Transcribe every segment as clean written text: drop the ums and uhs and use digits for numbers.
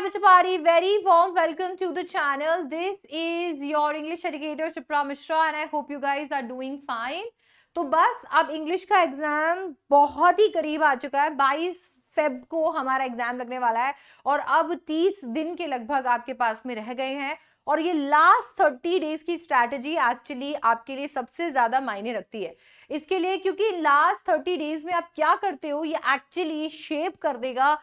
Hi Bachapari, very warm welcome to the channel. This is your English educator Chipra Mishra and I hope you guys are doing fine. तो बस अब English का exam बहुत ही करीब आ चुका है। 22 Feb को हमारा एग्जाम लगने वाला है और अब 30 दिन के लगभग आपके पास में रह गए हैं और ये लास्ट 30 डेज की स्ट्रैटेजी एक्चुअली आपके लिए सबसे ज्यादा मायने रखती है। इसके लिए क्योंकि लास्ट 30 डेज में आप क्या करते हो ये एक्चुअली शेप कर देगा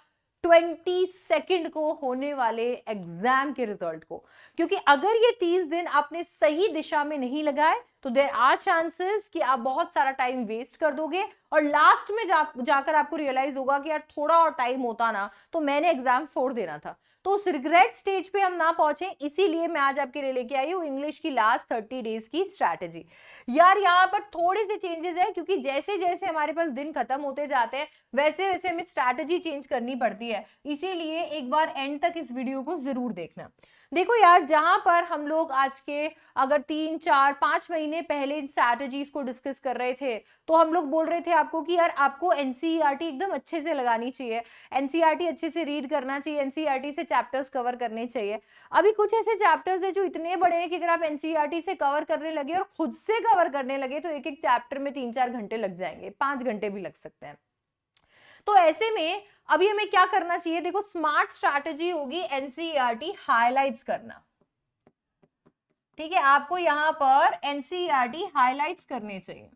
22 को होने वाले एग्जाम के रिजल्ट को। क्योंकि अगर ये 30 दिन आपने सही दिशा में नहीं लगाए तो देयर आर चांसेस कि आप बहुत सारा टाइम वेस्ट कर दोगे और लास्ट में जाकर आपको रियलाइज होगा कि यार थोड़ा और टाइम होता ना तो मैंने एग्जाम छोड़ देना था। तो उस रिग्रेट स्टेज पे हम ना पहुंचे, इसीलिए मैं आज आपके लिए लेके आई हूँ इंग्लिश की लास्ट 30 डेज की स्ट्रैटेजी। यार यहाँ पर थोड़े से चेंजेस है क्योंकि जैसे जैसे हमारे पास दिन खत्म होते जाते हैं वैसे वैसे हमें स्ट्रैटेजी चेंज करनी पड़ती है, इसीलिए एक बार एंड तक इस वीडियो को जरूर देखना। देखो यार, जहां पर हम लोग आज के अगर 3, 4, 5 महीने पहले इन स्ट्रैटेजीज को डिस्कस कर रहे थे तो हम लोग बोल रहे थे आपको कि यार आपको एनसीईआरटी एकदम अच्छे से लगानी चाहिए, एनसीईआरटी अच्छे से रीड करना चाहिए, एनसीईआरटी से चैप्टर्स कवर करने चाहिए। अभी कुछ ऐसे चैप्टर्स है जो इतने बड़े हैं कि अगर आप एनसीईआरटी से कवर करने लगे और खुद से कवर करने लगे तो एक एक चैप्टर में 3-4 घंटे लग जाएंगे, 5 घंटे भी लग सकते हैं। तो ऐसे में अभी हमें क्या करना चाहिए, देखो स्मार्ट स्ट्रैटेजी होगी एनसीईआरटी हाइलाइट्स करना। ठीक है, आपको यहां पर एनसीईआरटी हाइलाइट्स करने चाहिए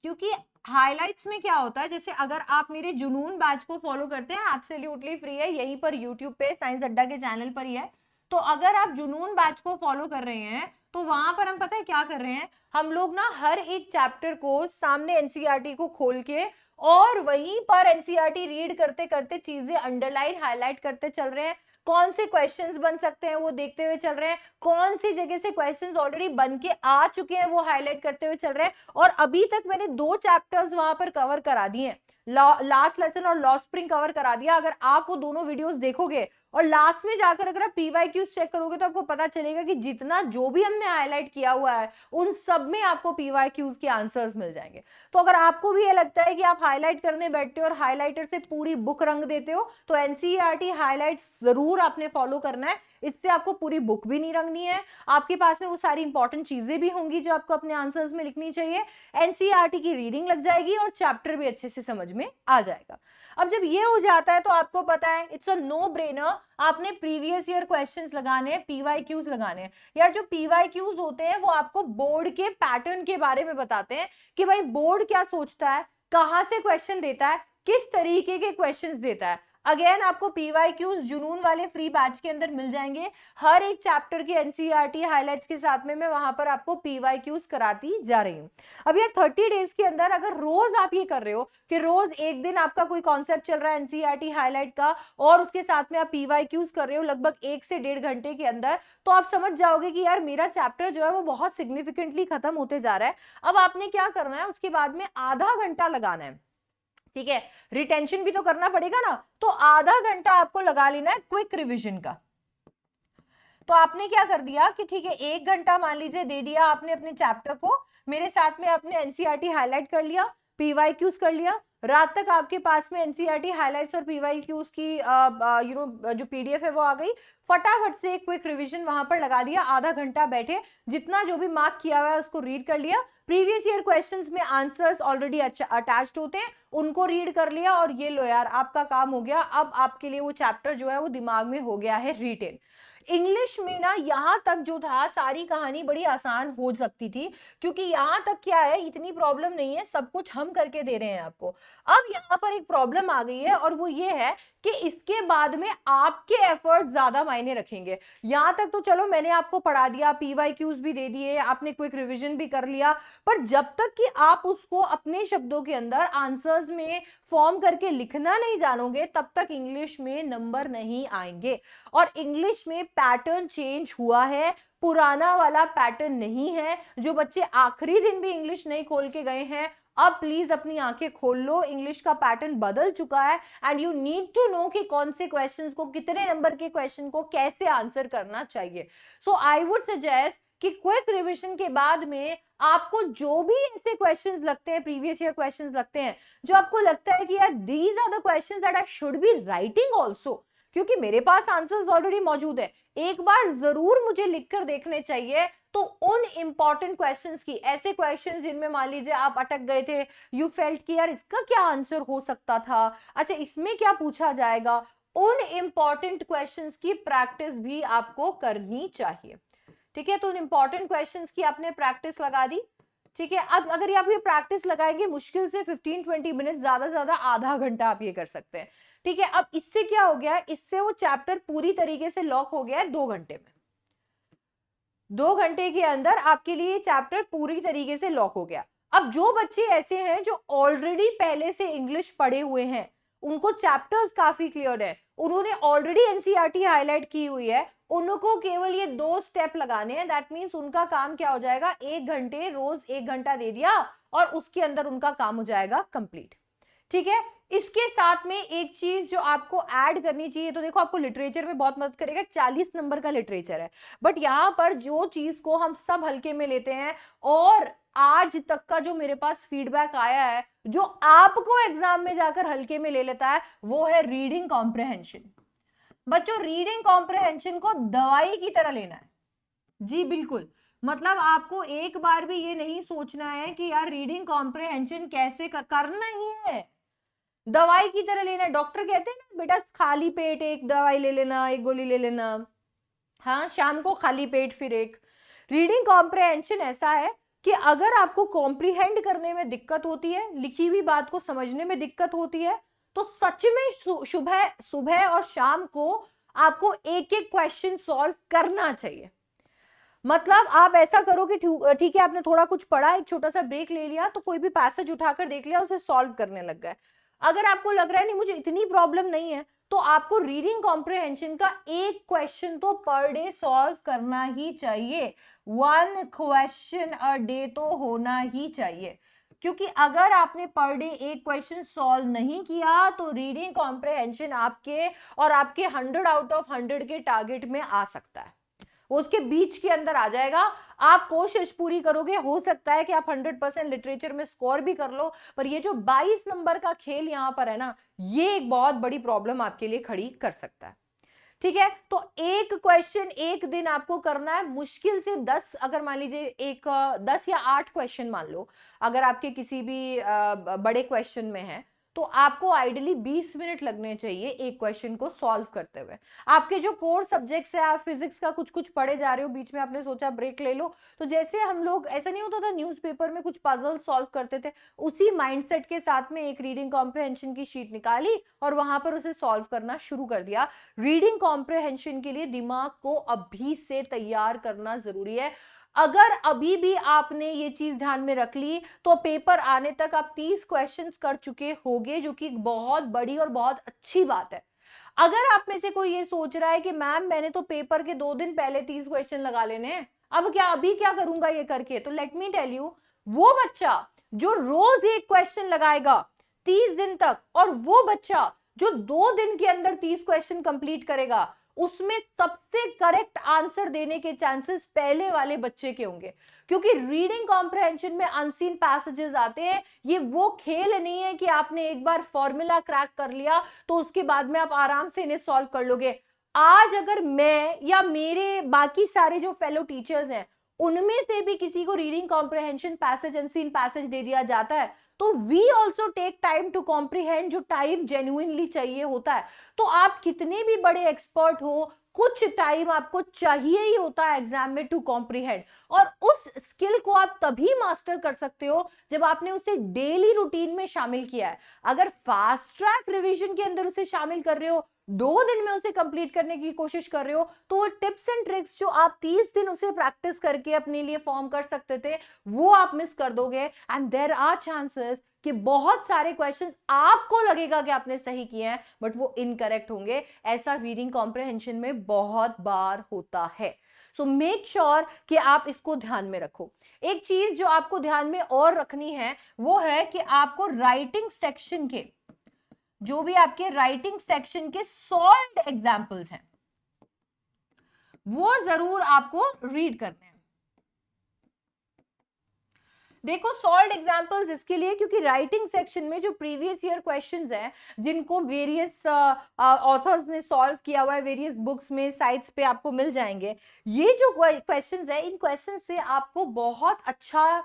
क्योंकि हाइलाइट्स में क्या होता है, जैसे अगर आप मेरे जुनून बैच को फॉलो करते हैं, एब्सोल्युटली फ्री है, यहीं पर यूट्यूब पे साइंस अड्डा के चैनल पर ही है। तो अगर आप जुनून बैच को फॉलो कर रहे हैं तो वहां पर हम पता है क्या कर रहे हैं, हम लोग ना हर एक चैप्टर को सामने एनसीईआरटी को खोल के और वहीं पर एनसीईआरटी रीड करते करते चीजें अंडरलाइन हाईलाइट करते चल रहे हैं। कौन से क्वेश्चंस बन सकते हैं वो देखते हुए चल रहे हैं, कौन सी जगह से क्वेश्चंस ऑलरेडी बन के आ चुके हैं वो हाईलाइट करते हुए चल रहे हैं। और अभी तक मैंने 2 चैप्टर्स वहां पर कवर करा दिए हैं, लास्ट लेसन और लॉ स्प्रिंग कवर करा दिया। अगर आप वो दोनों वीडियोस देखोगे और लास्ट में जाकर अगर आप पीवाईक्यूज चेक करोगे तो आपको पता चलेगा कि जितना जो भी हमने हाईलाइट किया हुआ है उन सब में आपको पीवाईक्यूज के आंसर्स मिल जाएंगे। तो अगर आपको भी ये लगता है कि आप हाईलाइट करने बैठते हो और हाईलाइटर से पूरी बुक रंग देते हो तो एनसीईआरटी हाईलाइट्स जरूर आपने फॉलो करना है। इससे आपको पूरी बुक भी नहीं रंगनी है, आपके पास में वो सारी इंपॉर्टेंट चीजें भी होंगी जो आपको अपने आंसर्स में लिखनी चाहिए, एनसीईआरटी की रीडिंग लग जाएगी और चैप्टर भी अच्छे से समझ में आ जाएगा। अब जब ये हो जाता है तो आपको पता है इट्स अ नो ब्रेनर, आपने प्रीवियस ईयर क्वेश्चंस लगाने हैं, पीवाईक्यूज लगाने हैं। यार जो पीवाईक्यूज होते हैं वो आपको बोर्ड के पैटर्न के बारे में बताते हैं कि भाई बोर्ड क्या सोचता है, कहां से क्वेश्चन देता है, किस तरीके के क्वेश्चंस देता है। अगेन आपको पीवाईक्यूज जुनून वाले फ्री बैच के अंदर मिल जाएंगे, हर एक चैप्टर की एनसीईआरटी हाइलाइट्स के साथ में मैं वहां पर आपको पीवाईक्यूज कराती जा रही हूँ। अब यार 30 डेज के अंदर अगर रोज आप ये कर रहे हो कि रोज एक दिन आपका कोई कॉन्सेप्ट चल रहा है एनसीईआरटी हाइलाइट का और उसके साथ में आप पीवाईक्यूज कर रहे हो लगभग 1 से 1.5 घंटे के अंदर, तो आप समझ जाओगे कि यार मेरा चैप्टर जो है वो बहुत सिग्निफिकेंटली खत्म होते जा रहा है। अब आपने क्या करना है, उसके बाद में आधा घंटा लगाना है। ठीक है, रिटेंशन भी तो करना पड़ेगा ना, तो आधा घंटा आपको लगा लेना है क्विक रिवीजन का। तो आपने क्या कर दिया कि ठीक है 1 घंटा मान लीजिए दे दिया आपने अपने चैप्टर को, मेरे साथ में आपने एनसीईआरटी हाईलाइट कर लिया, पीवाईक्यूज कर लिया, रात तक आपके पास में एनसीईआरटी हाइलाइट्स और पीवाईक्यूज की जो पीडीएफ है वो आ गई, फटाफट से एक क्विक रिवीजन वहां पर लगा दिया, आधा घंटा बैठे जितना जो भी मार्क किया हुआ है उसको रीड कर लिया, प्रीवियस ईयर क्वेश्चंस में आंसर्स ऑलरेडी अटैच्ड होते हैं उनको रीड कर लिया और ये लो यार आपका काम हो गया। अब आपके लिए वो चैप्टर जो है वो दिमाग में हो गया है रिटेन। इंग्लिश में ना यहां तक जो था सारी कहानी बड़ी आसान हो सकती थी क्योंकि यहां तक क्या है, इतनी प्रॉब्लम नहीं है, सब कुछ हम करके दे रहे हैं आपको। अब यहां पर एक प्रॉब्लम आ गई है और वो ये है कि इसके बाद में आपके एफर्ट ज्यादा मायने रखेंगे। यहां तक तो चलो मैंने आपको पढ़ा दिया, पीवाईक्यूज भी दे दिए, आपने क्विक रिवीजन भी कर लिया, पर जब तक कि आप उसको अपने शब्दों के अंदर आंसर्स में फॉर्म करके लिखना नहीं जानोगे तब तक इंग्लिश में नंबर नहीं आएंगे। और इंग्लिश में पैटर्न चेंज हुआ है, पुराना वाला पैटर्न नहीं है। जो बच्चे आखिरी दिन भी इंग्लिश नहीं खोल के गए हैं, अब प्लीज अपनी आंखें खोल लो, इंग्लिश का पैटर्न बदल चुका है and you need to know कि कौन से क्वेश्चंस को, कितने नंबर के क्वेश्चन को कैसे आंसर करना चाहिए। सो आई वुड सजेस्ट कि क्विक रिवीजन के बाद में आपको जो भी ऐसे क्वेश्चंस लगते हैं, प्रीवियस ईयर क्वेश्चंस लगते हैं, जो आपको लगता है कि यार these are the questions that I should be writing also, क्योंकि मेरे पास आंसर्स ऑलरेडी मौजूद है। एक बार जरूर मुझे लिखकर देखने चाहिए। तो उन इंपॉर्टेंट क्वेश्चंस की, ऐसे क्वेश्चंस जिनमें मान लीजिए आप अटक गए थे, यू फेल्ट कि यार इसका क्या आंसर हो सकता था, अच्छा इसमें क्या पूछा जाएगा, उन इंपॉर्टेंट क्वेश्चंस की प्रैक्टिस भी आपको करनी चाहिए। ठीक है, तो उन इंपॉर्टेंट क्वेश्चंस की आपने प्रैक्टिस लगा दी। ठीक है, अब अगर आप ये प्रैक्टिस लगाएंगे मुश्किल से 15-20 मिनट, ज्यादा से ज्यादा आधा घंटा आप ये कर सकते हैं। ठीक है, अब इससे क्या हो गया, इससे वो चैप्टर पूरी तरीके से लॉक हो गया है 2 घंटे में। 2 घंटे के अंदर आपके लिए चैप्टर पूरी तरीके से लॉक हो गया। अब जो बच्चे ऐसे हैं जो ऑलरेडी पहले से इंग्लिश पढ़े हुए हैं, उनको चैप्टर्स काफी क्लियर है, उन्होंने ऑलरेडी एनसीईआरटी हाईलाइट की हुई है, उनको केवल ये 2 स्टेप लगाने हैं। दैट मीन्स उनका काम क्या हो जाएगा, 1 घंटे, रोज 1 घंटा दे दिया और उसके अंदर उनका काम हो जाएगा कंप्लीट। ठीक है, इसके साथ में एक चीज जो आपको ऐड करनी चाहिए, तो देखो आपको लिटरेचर में बहुत मदद करेगा, 40 नंबर का लिटरेचर है, बट यहां पर जो चीज को हम सब हल्के में लेते हैं, और आज तक का जो मेरे पास फीडबैक आया है, जो आपको एग्जाम में जाकर हल्के में ले लेता है, वो है रीडिंग कॉम्प्रहेंशन। बच्चों, रीडिंग कॉम्प्रहेंशन को दवाई की तरह लेना है। जी बिल्कुल, मतलब आपको एक बार भी ये नहीं सोचना है कि यार रीडिंग कॉम्प्रहेंशन कैसे करना ही है, दवाई की तरह लेना है। डॉक्टर कहते हैं ना बेटा, खाली पेट एक दवाई ले लेना, एक गोली ले लेना, हाँ शाम को खाली पेट फिर एक। रीडिंग कॉम्प्रहेंशन ऐसा है कि अगर आपको कॉम्प्रीहेंड करने में दिक्कत होती है, लिखी हुई बात को समझने में दिक्कत होती है, तो सच में सुबह सुबह और शाम को आपको एक एक क्वेश्चन सॉल्व करना चाहिए। मतलब आप ऐसा करो कि ठीक है, आपने थोड़ा कुछ पढ़ा, एक छोटा सा ब्रेक ले लिया, तो कोई भी पैसेज उठाकर देख लिया, उसे सॉल्व करने लग गए। अगर आपको लग रहा है नहीं मुझे इतनी प्रॉब्लम नहीं है, तो आपको रीडिंग कॉम्प्रहेंशन का एक क्वेश्चन तो पर डे सॉल्व करना ही चाहिए। 1 क्वेश्चन अ डे तो होना ही चाहिए, क्योंकि अगर आपने पर डे एक क्वेश्चन सॉल्व नहीं किया, तो रीडिंग कॉम्प्रहेंशन आपके और आपके 100 आउट ऑफ 100 के टारगेट में आ सकता है, उसके बीच के अंदर आ जाएगा। आप कोशिश पूरी करोगे, हो सकता है कि आप 100% लिटरेचर में स्कोर भी कर लो, पर ये जो 22 नंबर का खेल यहां पर है ना, ये एक बहुत बड़ी प्रॉब्लम आपके लिए खड़ी कर सकता है। ठीक है, तो एक क्वेश्चन एक दिन आपको करना है, मुश्किल से 10, अगर मान लीजिए एक 10 या 8 क्वेश्चन मान लो, अगर आपके किसी भी बड़े क्वेश्चन में है, तो आपको आइडियली 20 मिनट लगने चाहिए एक क्वेश्चन को सॉल्व करते हुए। आपके जो कोर सब्जेक्ट्स है, आप फिजिक्स का कुछ कुछ पढ़े जा रहे हो, बीच में आपने सोचा ब्रेक ले लो, तो जैसे हम लोग, ऐसा नहीं होता था न्यूज़पेपर में कुछ पजल सॉल्व करते थे, उसी माइंडसेट के साथ में एक रीडिंग कॉम्प्रहेंशन की शीट निकाली और वहां पर उसे सॉल्व करना शुरू कर दिया। रीडिंग कॉम्प्रहेंशन के लिए दिमाग को अभी से तैयार करना जरूरी है। अगर अभी भी आपने ये चीज ध्यान में रख ली, तो पेपर आने तक आप 30 क्वेश्चंस कर चुके होगे, जो कि बहुत बड़ी और बहुत अच्छी बात है। अगर आप में से कोई ये सोच रहा है कि मैम मैंने तो पेपर के 2 दिन पहले 30 क्वेश्चन लगा लेने हैं, अब क्या अभी क्या करूंगा ये करके, तो लेट मी टेल यू, वो बच्चा जो रोज एक क्वेश्चन लगाएगा 30 दिन तक, और वो बच्चा जो 2 दिन के अंदर 30 क्वेश्चन कंप्लीट करेगा, उसमें सबसे करेक्ट आंसर देने के चांसेस पहले वाले बच्चे के होंगे। क्योंकि रीडिंग कॉम्प्रहेंशन में अनसीन पैसेजेस आते हैं। ये वो खेल नहीं है कि आपने एक बार फॉर्मूला क्रैक कर लिया तो उसके बाद में आप आराम से इन्हें सॉल्व कर लोगे। आज अगर मैं या मेरे बाकी सारे जो फेलो टीचर्स हैं, उनमें से भी किसी को reading comprehension passage, unseen passage दे दिया जाता है, तो we also take time to comprehend, जो टाइम जेन्युइनली चाहिए होता है। तो आप कितने भी बड़े एक्सपर्ट हो, कुछ टाइम आपको चाहिए ही होता है एग्जाम में टू कॉम्प्रीहेंड। और उस स्किल को आप तभी मास्टर कर सकते हो जब आपने उसे डेली रूटीन में शामिल किया है। अगर फास्ट ट्रैक रिवीजन के अंदर उसे शामिल कर रहे हो, 2 दिन में उसे कंप्लीट करने की कोशिश कर रहे हो, तो वो टिप्स एंड ट्रिक्स जो आप 30 दिन उसे प्रैक्टिस करके अपने लिए फॉर्म कर सकते थे, वो आप मिस कर दोगे। एंड देयर आर चांसेस कि बहुत सारे क्वेश्चंस आपको लगेगा कि आपने सही किए हैं, बट वो इनकरेक्ट होंगे। ऐसा रीडिंग कॉम्प्रहेंशन में बहुत बार होता है। सो मेक श्योर कि आप इसको ध्यान में रखो। एक चीज जो आपको ध्यान में और रखनी है, वो है कि आपको राइटिंग सेक्शन के, जो भी आपके राइटिंग सेक्शन के सॉल्व्ड एग्जांपल्स हैं, वो जरूर आपको रीड करने हैं। देखो सॉल्व एग्जांपल्स इसके लिए क्योंकि राइटिंग सेक्शन में जो प्रीवियस ईयर क्वेश्चंस हैं जिनको वेरियस ऑथर्स ने सॉल्व किया हुआ है वेरियस बुक्स में साइट्स पे आपको मिल जाएंगे, ये जो क्वेश्चंस है इन क्वेश्चन से आपको बहुत अच्छा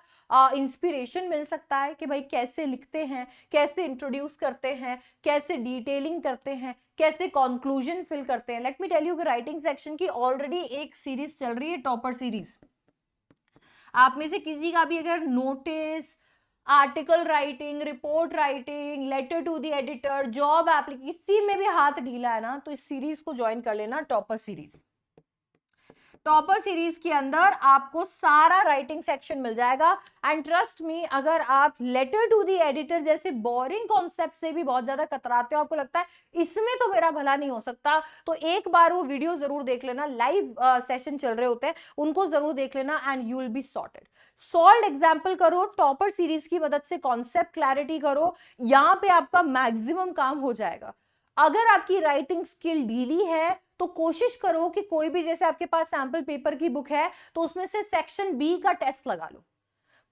इंस्पिरेशन मिल सकता है कि भाई कैसे लिखते हैं, कैसे इंट्रोड्यूस करते हैं, कैसे डिटेलिंग करते हैं, कैसे कंक्लूजन फिल करते हैं। लेट मी टेल यू कि राइटिंग सेक्शन की ऑलरेडी एक सीरीज चल रही है, टॉपर सीरीज। आप में से किसी का भी अगर notice, article writing, report writing, letter to the editor, job application, किसी में भी हाथ ढीला है ना, तो इस सीरीज को ज्वाइन कर लेना, टॉपर सीरीज। टॉपर सीरीज के अंदर आपको सारा राइटिंग सेक्शन मिल जाएगा। एंड ट्रस्ट मी, अगर आप लेटर टू द एडिटर जैसे बोरिंग कॉन्सेप्ट से भी बहुत ज्यादा कतराते हो, आपको लगता है इसमें तो मेरा भला नहीं हो सकता, तो एक बार वो वीडियो जरूर देख लेना, लाइव सेशन चल रहे होते हैं, उनको जरूर देख लेना and you will be sorted. Solve example करो, टॉपर सीरीज की मदद से कॉन्सेप्ट क्लैरिटी करो, यहां पे आपका मैक्सिमम काम हो जाएगा। अगर आपकी राइटिंग स्किल ढीली है तो कोशिश करो कि कोई भी, जैसे आपके पास सैंपल पेपर की बुक है तो उसमें से सेक्शन बी का टेस्ट लगा लो।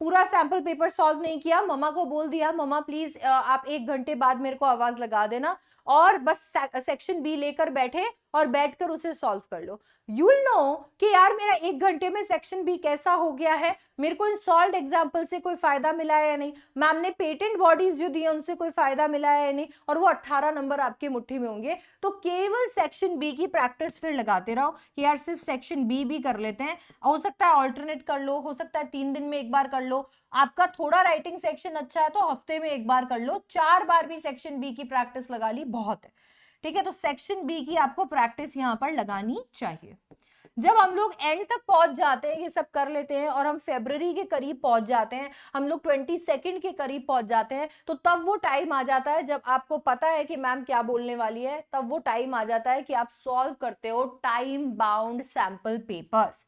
पूरा सैंपल पेपर सॉल्व नहीं किया, मम्मा को बोल दिया मम्मा प्लीज आप 1 घंटे बाद मेरे को आवाज लगा देना, और बस सेक्शन बी लेकर बैठे और बैठकर उसे सॉल्व कर लो। यू विल नो कि यार मेरा 1 घंटे में सेक्शन बी कैसा हो गया है, मेरे को इन सॉल्व एग्जाम्पल से कोई फायदा मिला है या नहीं, मैम ने पेटेंट बॉडीज जो दी उनसे कोई फायदा मिला है या नहीं, और वो 18 नंबर आपकी मुट्ठी में होंगे। तो केवल सेक्शन बी की प्रैक्टिस फिर लगाते रहो कि यार सिर्फ सेक्शन बी भी कर लेते हैं, हो सकता है ऑल्टरनेट कर लो, हो सकता है 3 दिन में एक बार कर लो, आपका थोड़ा राइटिंग सेक्शन अच्छा है तो हफ्ते में एक बार कर लो, 4 बार भी सेक्शन बी की प्रैक्टिस लगा ली बहुत है। ठीक है, तो सेक्शन बी की आपको प्रैक्टिस यहां पर लगानी चाहिए। जब हम लोग एंड तक पहुंच जाते हैं, ये सब कर लेते हैं और हम फरवरी के करीब पहुंच जाते हैं, हम लोग 22 के करीब पहुंच जाते हैं, तो तब वो टाइम आ जाता है जब आपको पता है कि मैम क्या बोलने वाली है, तब वो टाइम आ जाता है कि आप सॉल्व करते हो टाइम बाउंड सैंपल पेपर्स।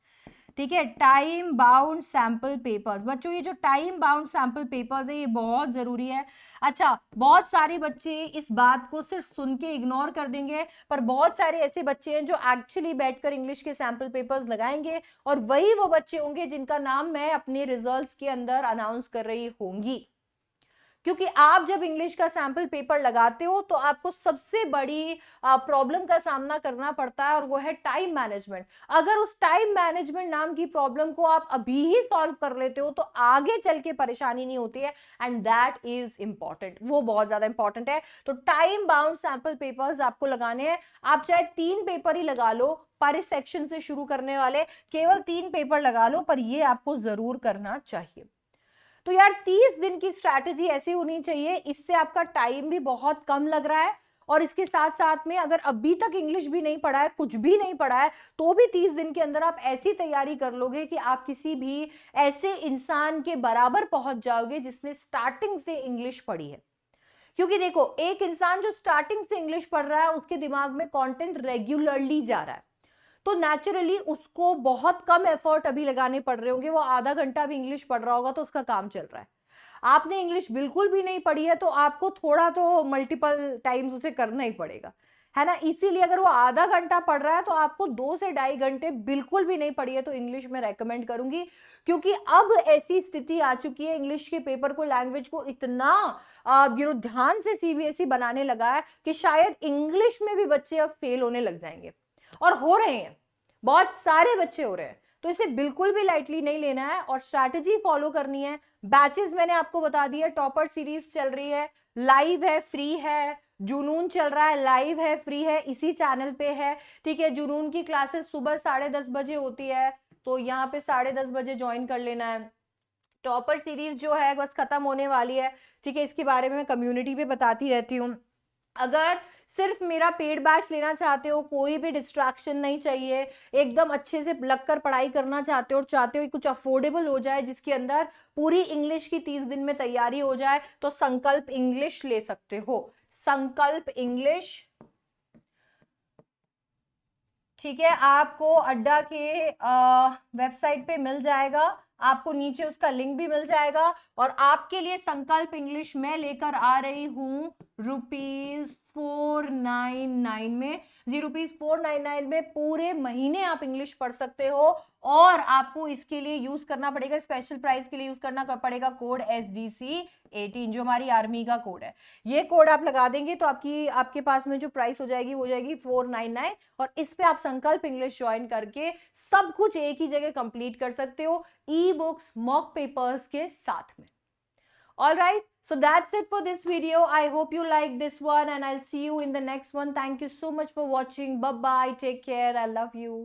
ठीक है, टाइम बाउंड सैंपल पेपर्स। बच्चों ये जो टाइम बाउंड सैंपल पेपर्स है ये बहुत जरूरी है। अच्छा, बहुत सारे बच्चे इस बात को सिर्फ सुन के इग्नोर कर देंगे, पर बहुत सारे ऐसे बच्चे हैं जो एक्चुअली बैठकर इंग्लिश के सैंपल पेपर्स लगाएंगे, और वही वो बच्चे होंगे जिनका नाम मैं अपने रिजल्ट्स के अंदर अनाउंस कर रही होंगी। क्योंकि आप जब इंग्लिश का सैंपल पेपर लगाते हो तो आपको सबसे बड़ी प्रॉब्लम का सामना करना पड़ता है, और वो है टाइम मैनेजमेंट। अगर उस टाइम मैनेजमेंट नाम की प्रॉब्लम को आप अभी ही सॉल्व कर लेते हो तो आगे चल के परेशानी नहीं होती है, एंड दैट इज इंपॉर्टेंट, वो बहुत ज्यादा इंपॉर्टेंट है। तो टाइम बाउंड सैंपल पेपर्स आपको लगाने हैं, आप चाहे 3 पेपर ही लगा लो, पर इस सेक्शन से शुरू करने वाले केवल 3 पेपर लगा लो, पर ये आपको जरूर करना चाहिए। तो यार 30 दिन की स्ट्रैटेजी ऐसी होनी चाहिए, इससे आपका टाइम भी बहुत कम लग रहा है, और इसके साथ साथ में अगर अभी तक इंग्लिश भी नहीं पढ़ा है, कुछ भी नहीं पढ़ा है, तो भी 30 दिन के अंदर आप ऐसी तैयारी कर लोगे कि आप किसी भी ऐसे इंसान के बराबर पहुंच जाओगे जिसने स्टार्टिंग से इंग्लिश पढ़ी है। क्योंकि देखो, एक इंसान जो स्टार्टिंग से इंग्लिश पढ़ रहा है उसके दिमाग में कंटेंट रेगुलरली जा रहा है, तो नेचुरली उसको बहुत कम एफर्ट अभी लगाने पड़ रहे होंगे, वो आधा घंटा भी इंग्लिश पढ़ रहा होगा तो उसका काम चल रहा है। आपने इंग्लिश बिल्कुल भी नहीं पढ़ी है तो आपको थोड़ा तो मल्टीपल टाइम्स उसे करना ही पड़ेगा, है ना। इसीलिए अगर वो आधा घंटा पढ़ रहा है तो आपको 2 से 2.5 घंटे बिल्कुल भी नहीं पढ़ी है तो इंग्लिश में रेकमेंड करूंगी, क्योंकि अब ऐसी स्थिति आ चुकी है, इंग्लिश के पेपर को, लैंग्वेज को इतना ध्यान से सीबीएसई बनाने लगा है कि शायद इंग्लिश में भी बच्चे अब फेल होने लग जाएंगे, और हो रहे हैं, बहुत सारे बच्चे हो रहे हैं। तो इसे बिल्कुल भी लाइटली नहीं लेना है और स्ट्रैटेजी फॉलो करनी है। बैचेस मैंने आपको बता दिया, टॉपर सीरीज चल रही है, लाइव है, फ्री है, जुनून चल रहा है, लाइव है, फ्री है, इसी चैनल पे है। ठीक है, जुनून की क्लासेस सुबह 10:30 बजे होती है, तो यहाँ पे 10:30 बजे ज्वाइन कर लेना है। टॉपर सीरीज जो है बस खत्म होने वाली है। ठीक है, इसके बारे में मैं कम्युनिटी पे बताती रहती हूँ। अगर सिर्फ मेरा पेड बैच लेना चाहते हो, कोई भी डिस्ट्रैक्शन नहीं चाहिए, एकदम अच्छे से लगकर पढ़ाई करना चाहते हो और चाहते हो कि कुछ अफोर्डेबल हो जाए जिसके अंदर पूरी इंग्लिश की 30 दिन में तैयारी हो जाए, तो संकल्प इंग्लिश ले सकते हो। संकल्प इंग्लिश, ठीक है, आपको अड्डा के वेबसाइट पे मिल जाएगा, आपको नीचे उसका लिंक भी मिल जाएगा। और आपके लिए संकल्प इंग्लिश मैं लेकर आ रही हूं 499 में, ₹499 में पूरे महीने आप इंग्लिश पढ़ सकते हो। और आपको इसके लिए यूज करना पड़ेगा, स्पेशल प्राइस के लिए यूज करना पड़ेगा कोड SDC18, जो हमारी आर्मी का कोड है। ये कोड आप लगा देंगे तो आपके पास में जो प्राइस हो जाएगी वो हो जाएगी 499, और इस पे आप संकल्प इंग्लिश ज्वाइन करके सब कुछ एक ही जगह कंप्लीट कर सकते हो, ई बुक्स, मॉक पेपर्स के साथ में। All right, so that's it for this video. I hope you like this one, and I'll see you in the next one. Thank you so much for watching. Bye bye, take care, I love you.